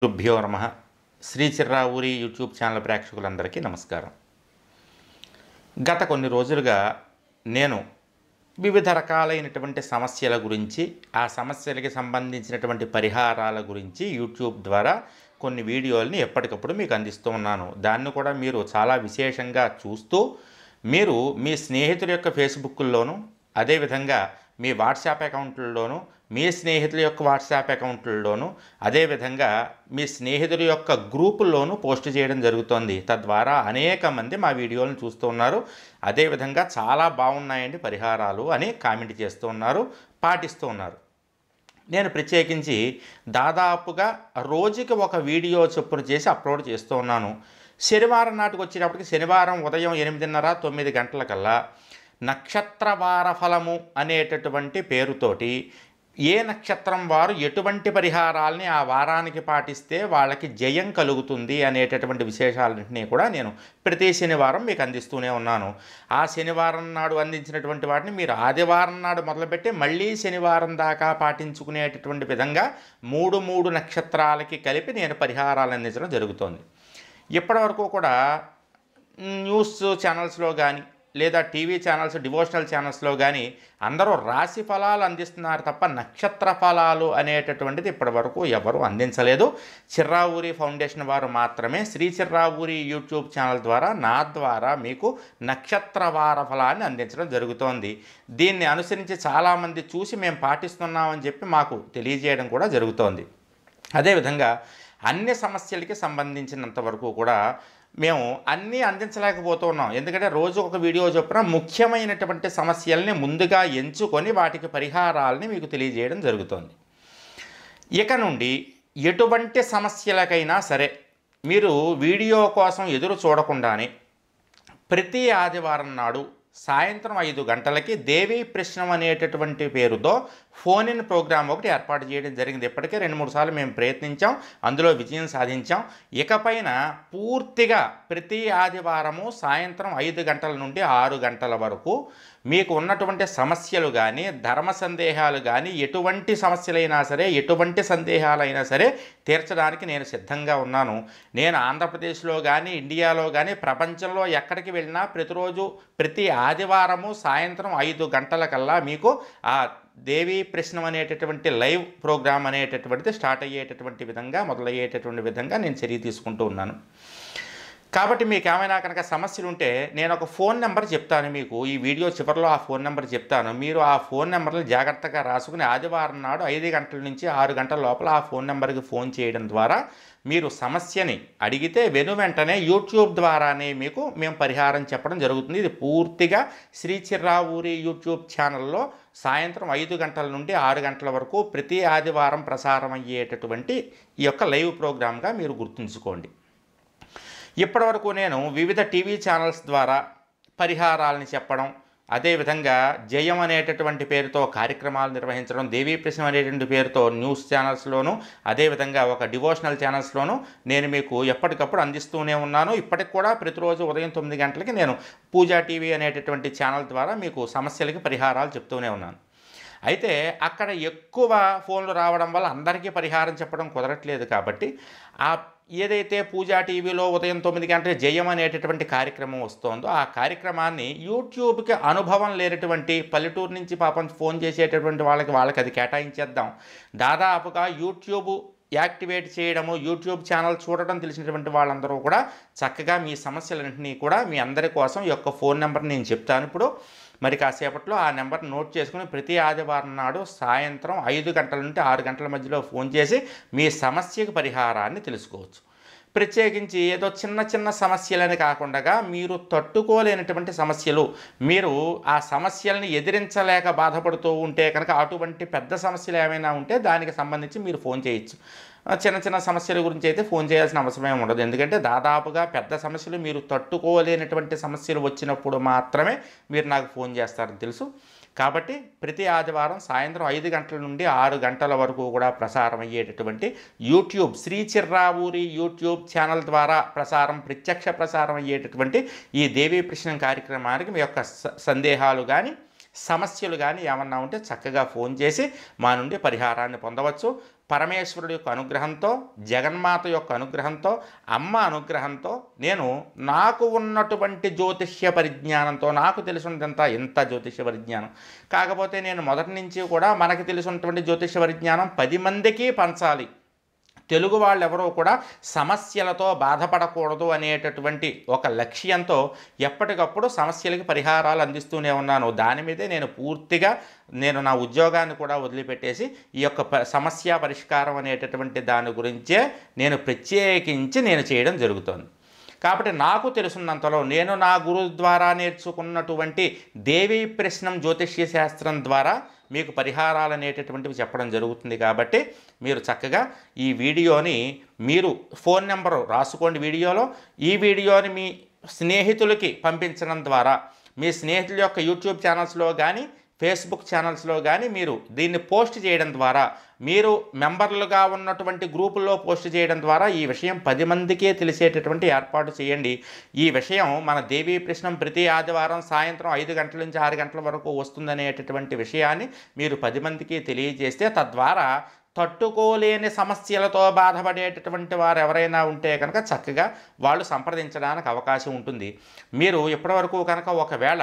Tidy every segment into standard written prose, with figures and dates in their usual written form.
రుభ్యో నమః. Shri Chirravuri YouTube channel ప్రేక్షకులందరికీ నమస్కారం. గత కొన్ని రోజులుగా నేను వివిధ రకాలైనటువంటి సమస్యల గురించి, ఆ సమస్యలకి సంబంధించినటువంటి పరిహారాల గురించి యూట్యూబ్ ద్వారా కొన్ని వీడియోల్ని ఎప్పటికప్పుడు మీకు అందిస్తూ ఉన్నాను. దాన్ని కూడా మీరు చాలా విశేషంగా చూస్తూ, మీరు మీ స్నేహితుల యొక్క ఫేస్బుక్ల్లోనూ, అదేవిధంగా మీ వాట్సాప్ అకౌంట్లలోనూ, మీ స్నేహితుల యొక్క వాట్సాప్ అకౌంట్లలోనూ, అదేవిధంగా మీ స్నేహితుల యొక్క గ్రూపుల్లోనూ పోస్ట్ చేయడం జరుగుతోంది. తద్వారా అనేక మంది మా వీడియోలను చూస్తూ ఉన్నారు. అదేవిధంగా చాలా బాగున్నాయండి పరిహారాలు అని కామెంట్ చేస్తూ ఉన్నారు, పాటిస్తూ ఉన్నారు. నేను ప్రత్యేకించి దాదాపుగా రోజుకి ఒక వీడియో చొప్పున చేసి అప్లోడ్ చేస్తూ ఉన్నాను. శనివారం నాటికి వచ్చేటప్పటికి శనివారం ఉదయం 8:30, 9 గంటలకల్లా నక్షత్రవార ఫలము అనేటటువంటి పేరుతోటి ఏ నక్షత్రం వారు ఎటువంటి పరిహారాలని ఆ వారానికి పాటిస్తే వాళ్ళకి జయం కలుగుతుంది అనేటటువంటి విశేషాలన్నింటినీ కూడా నేను ప్రతి శనివారం మీకు అందిస్తూనే ఉన్నాను. ఆ శనివారం నాడు అందించినటువంటి వాటిని మీరు ఆదివారం నాడు మొదలుపెట్టి మళ్ళీ శనివారం దాకా పాటించుకునేటటువంటి విధంగా మూడు నక్షత్రాలకి కలిపి నేను పరిహారాలు అందించడం జరుగుతోంది. ఇప్పటివరకు కూడా న్యూస్ ఛానల్స్లో కానీ, లేదా టీవీ ఛానల్స్, డివోషనల్ ఛానల్స్లో కానీ అందరూ రాశి ఫలాలు అందిస్తున్నారు తప్ప నక్షత్ర ఫలాలు అనేటటువంటిది ఇప్పటివరకు ఎవరు అందించలేదు. చిర్రావూరి ఫౌండేషన్ వారు మాత్రమే శ్రీ చిర్రావూరి యూట్యూబ్ ఛానల్ ద్వారా, నా ద్వారా మీకు నక్షత్రవార ఫలాన్ని అందించడం జరుగుతోంది. దీన్ని అనుసరించి చాలామంది చూసి మేము పాటిస్తున్నామని చెప్పి మాకు తెలియజేయడం కూడా జరుగుతోంది. అదేవిధంగా అన్ని సమస్యలకి సంబంధించినంత వరకు కూడా మేము అన్నీ అందించలేకపోతూ ఉన్నాం. ఎందుకంటే రోజు ఒక వీడియో చొప్పున ముఖ్యమైనటువంటి సమస్యల్ని ముందుగా ఎంచుకొని వాటికి పరిహారాలని మీకు తెలియజేయడం జరుగుతుంది. ఇక నుండి ఎటువంటి సమస్యలకైనా సరే మీరు వీడియో కోసం ఎదురు చూడకుండానే ప్రతి ఆదివారం నాడు సాయంత్రం 5 గంటలకి దేవీ ప్రశ్నం అనేటటువంటి పేరుతో ఫోన్ ఇన్ ప్రోగ్రాం ఒకటి ఏర్పాటు చేయడం జరిగింది. ఇప్పటికే 2-3 సార్లు మేము ప్రయత్నించాం, అందులో విజయం సాధించాం. ఇకపైన పూర్తిగా ప్రతి ఆదివారము సాయంత్రం 5 గంటల నుండి 6 గంటల వరకు మీకు ఉన్నటువంటి సమస్యలు కానీ, ధర్మ సందేహాలు కానీ, ఎటువంటి సమస్యలైనా సరే, ఎటువంటి సందేహాలైనా సరే తీర్చడానికి నేను సిద్ధంగా ఉన్నాను. నేను ఆంధ్రప్రదేశ్లో కానీ, ఇండియాలో కానీ, ప్రపంచంలో ఎక్కడికి వెళ్ళినా ప్రతిరోజు ప్రతి ఆదివారము సాయంత్రం 5 గంటలకల్లా మీకు ఆ దేవీ ప్రశ్నం అనేటటువంటి లైవ్ ప్రోగ్రామ్ అనేటటువంటిది స్టార్ట్ అయ్యేటటువంటి విధంగా, మొదలయ్యేటటువంటి విధంగా నేను చర్య తీసుకుంటూ ఉన్నాను. కాబట్టి మీకు ఏమైనా కనుక సమస్యలు ఉంటే నేను ఒక ఫోన్ నెంబర్ చెప్తాను మీకు. ఈ వీడియో చివరిలో ఆ ఫోన్ నెంబర్ చెప్తాను. మీరు ఆ ఫోన్ నెంబర్ని జాగ్రత్తగా రాసుకుని ఆదివారం నాడు 5 గంటల నుంచి 6 గంటల లోపల ఆ ఫోన్ నెంబర్కి ఫోన్ చేయడం ద్వారా మీరు సమస్యని అడిగితే వెంటనే యూట్యూబ్ ద్వారానే మీకు మేము పరిహారం చెప్పడం జరుగుతుంది. ఇది పూర్తిగా శ్రీ చిర్రావూరి యూట్యూబ్ ఛానల్లో సాయంత్రం 5 గంటల నుండి 6 గంటల వరకు ప్రతి ఆదివారం ప్రసారం అయ్యేటటువంటి ఈ యొక్క లైవ్ ప్రోగ్రామ్గా మీరు గుర్తుంచుకోండి. ఇప్పటివరకు నేను వివిధ టీవీ ఛానల్స్ ద్వారా పరిహారాలని చెప్పడం, అదేవిధంగా జయం అనేటటువంటి పేరుతో కార్యక్రమాలు నిర్వహించడం, దేవీ ప్రశ్న అనేటువంటి పేరుతో న్యూస్ ఛానల్స్లోనూ, అదేవిధంగా ఒక డివోషనల్ ఛానల్స్లోనూ నేను మీకు ఎప్పటికప్పుడు అందిస్తూనే ఉన్నాను. ఇప్పటికి కూడా ప్రతిరోజు ఉదయం 9 గంటలకి నేను పూజా టీవీ అనేటటువంటి ఛానల్ ద్వారా మీకు సమస్యలకి పరిహారాలు చెప్తూనే ఉన్నాను. అయితే అక్కడ ఎక్కువ ఫోన్లు రావడం వల్ల అందరికీ పరిహారం చెప్పడం కుదరట్లేదు. కాబట్టి ఆ ఏదైతే పూజా టీవీలో ఉదయం 9 గంటల జయం అనేటటువంటి కార్యక్రమం వస్తుందో ఆ కార్యక్రమాన్ని యూట్యూబ్కి అనుభవం లేనటువంటి పల్లెటూరు నుంచి పాపం ఫోన్ చేసేటటువంటి వాళ్ళకి అది కేటాయించేద్దాం. దాదాపుగా యూట్యూబ్ యాక్టివేట్ చేయడము, యూట్యూబ్ ఛానల్ చూడడం తెలిసినటువంటి వాళ్ళందరూ కూడా చక్కగా మీ సమస్యలన్నింటినీ కూడా మీ అందరి కోసం ఈ యొక్క ఫోన్ నెంబర్ నేను చెప్తాను ఇప్పుడు. మరి కాసేపట్లో ఆ నెంబర్ని నోట్ చేసుకుని ప్రతి ఆదివారం నాడు సాయంత్రం 5 గంటల నుండి 6 గంటల మధ్యలో ఫోన్ చేసి మీ సమస్యకు పరిహారాన్ని తెలుసుకోవచ్చు. ప్రత్యేకించి ఏదో చిన్న సమస్యలని కాకుండా మీరు తట్టుకోలేనటువంటి సమస్యలు, మీరు ఆ సమస్యలని ఎదిరించలేక బాధపడుతూ ఉంటే కనుక అటువంటి పెద్ద సమస్యలు ఏమైనా ఉంటే దానికి సంబంధించి మీరు ఫోన్ చేయొచ్చు. చిన్న సమస్యల గురించి అయితే ఫోన్ చేయాల్సిన అవసరం ఏమి ఉండదు. ఎందుకంటే దాదాపుగా పెద్ద సమస్యలు, మీరు తట్టుకోలేనటువంటి సమస్యలు వచ్చినప్పుడు మాత్రమే మీరు నాకు ఫోన్ చేస్తారని తెలుసు. కాబట్టి ప్రతి ఆదివారం సాయంత్రం 5 గంటల నుండి 6 గంటల వరకు కూడా ప్రసారం అయ్యేటటువంటి YouTube Shri Chirravuri YouTube channel ద్వారా ప్రత్యక్ష ప్రసారం అయ్యేటటువంటి ఈ దేవీ ప్రశ్న కార్యక్రమానికి మీ యొక్క సందేహాలు కానీ, సమస్యలు కానీ ఏమన్నా ఉంటే చక్కగా ఫోన్ చేసి మా నుండి పరిహారాన్ని పొందవచ్చు. పరమేశ్వరుడు యొక్క అనుగ్రహంతో, జగన్మాత యొక్క అనుగ్రహంతో, అమ్మ అనుగ్రహంతో నేను నాకు ఉన్నటువంటి జ్యోతిష్య పరిజ్ఞానంతో, నాకు తెలిసినంత ఇంత జ్యోతిష్య పరిజ్ఞానం కాకపోతే నేను మొదటి నుంచి కూడా మనకు తెలిసినటువంటి జ్యోతిష్య పరిజ్ఞానం 10 మందికి పంచాలి, తెలుగు వాళ్ళెవరూ కూడా సమస్యలతో బాధపడకూడదు అనేటటువంటి ఒక లక్ష్యంతో ఎప్పటికప్పుడు సమస్యలకి పరిహారాలు అందిస్తూనే ఉన్నాను. దాని మీదే నేను పూర్తిగా నా ఉద్యోగాన్ని కూడా వదిలిపెట్టేసి ఈ యొక్క సమస్య పరిష్కారం అనేటటువంటి దాని గురించే నేను ప్రత్యేకించి నేను చేయడం జరుగుతోంది. కాబట్టి నాకు తెలుసున్నంతలో నేను నా గురువు ద్వారా నేర్చుకున్నటువంటి దేవీ ప్రశ్నం జ్యోతిష్య శాస్త్రం ద్వారా మీకు పరిహారాలు అనేటటువంటివి చెప్పడం జరుగుతుంది. కాబట్టి మీరు చక్కగా ఈ వీడియోని మీరు ఫోన్ నెంబరు రాసుకోండి వీడియోలో. ఈ వీడియోని మీ స్నేహితులకి పంపించడం ద్వారా, మీ స్నేహితుల యొక్క యూట్యూబ్ ఛానల్స్లో కానీ ఫేస్బుక్ ఛానల్స్లో కానీ మీరు దీన్ని పోస్ట్ చేయడం ద్వారా, మీరు మెంబర్లుగా ఉన్నటువంటి గ్రూపుల్లో పోస్ట్ చేయడం ద్వారా ఈ విషయం 10 మందికే తెలిసేటటువంటి ఏర్పాటు చేయండి. ఈ విషయం మన దేవీ ప్రశ్నం ప్రతి ఆదివారం సాయంత్రం 5 గంటల నుంచి 6 గంటల వరకు వస్తుందనేటటువంటి విషయాన్ని మీరు 10 మందికి తెలియజేస్తే తద్వారా తట్టుకోలేని సమస్యలతో బాధపడేటటువంటి వారు ఎవరైనా ఉంటే కనుక చక్కగా వాళ్ళు సంప్రదించడానికి అవకాశం ఉంటుంది. మీరు ఇప్పటివరకు కనుక ఒకవేళ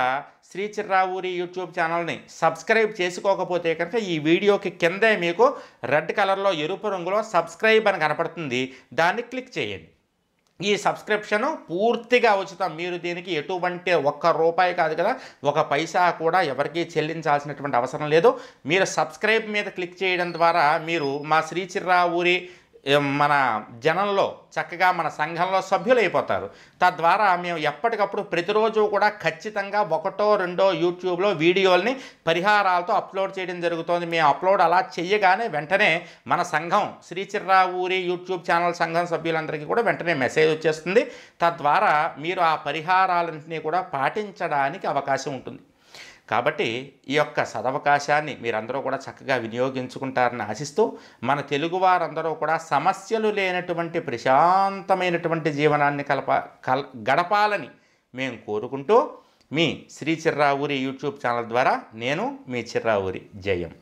శ్రీ చిర్రావూరి యూట్యూబ్ ఛానల్ని సబ్స్క్రైబ్ చేసుకోకపోతే కనుక ఈ వీడియోకి కిందే మీకు రెడ్ కలర్లో ఎరుపు రంగులో సబ్స్క్రైబ్ అని కనపడుతుంది, దాన్ని క్లిక్ చేయండి. ఈ సబ్స్క్రిప్షను పూర్తిగా ఉచితం. మీరు దీనికి ఎటువంటి ₹1 కాదు కదా, 1 పైసా కూడా ఎవరికీ చెల్లించాల్సినటువంటి అవసరం లేదు. మీరు సబ్స్క్రైబ్ మీద క్లిక్ చేయడం ద్వారా మీరు మా శ్రీ చిర్రావూరి మన జనంలో చక్కగా మన సంఘంలో సభ్యులైపోతారు. తద్వారా మేము ఎప్పటికప్పుడు ప్రతిరోజు కూడా ఖచ్చితంగా 1, 2 యూట్యూబ్లో వీడియోల్ని పరిహారాలతో అప్లోడ్ చేయడం జరుగుతుంది. మేము అప్లోడ్ అలా చేయగానే వెంటనే మన సంఘం శ్రీ చిర్రావూరి యూట్యూబ్ ఛానల్ సంఘం సభ్యులందరికీ కూడా వెంటనే మెసేజ్ వచ్చేస్తుంది. తద్వారా మీరు ఆ పరిహారాలన్నింటినీ కూడా పాటించడానికి అవకాశం ఉంటుంది. కాబట్టి ఈ యొక్క సదవకాశాన్ని మీరందరూ కూడా చక్కగా వినియోగించుకుంటారని ఆశిస్తూ, మన తెలుగువారందరూ కూడా సమస్యలు లేనటువంటి ప్రశాంతమైనటువంటి జీవనాన్ని గడపాలని మేము కోరుకుంటూ, మీ శ్రీ చిర్రావూరి యూట్యూబ్ ఛానల్ ద్వారా నేను మీ చిర్రావూరి జయం.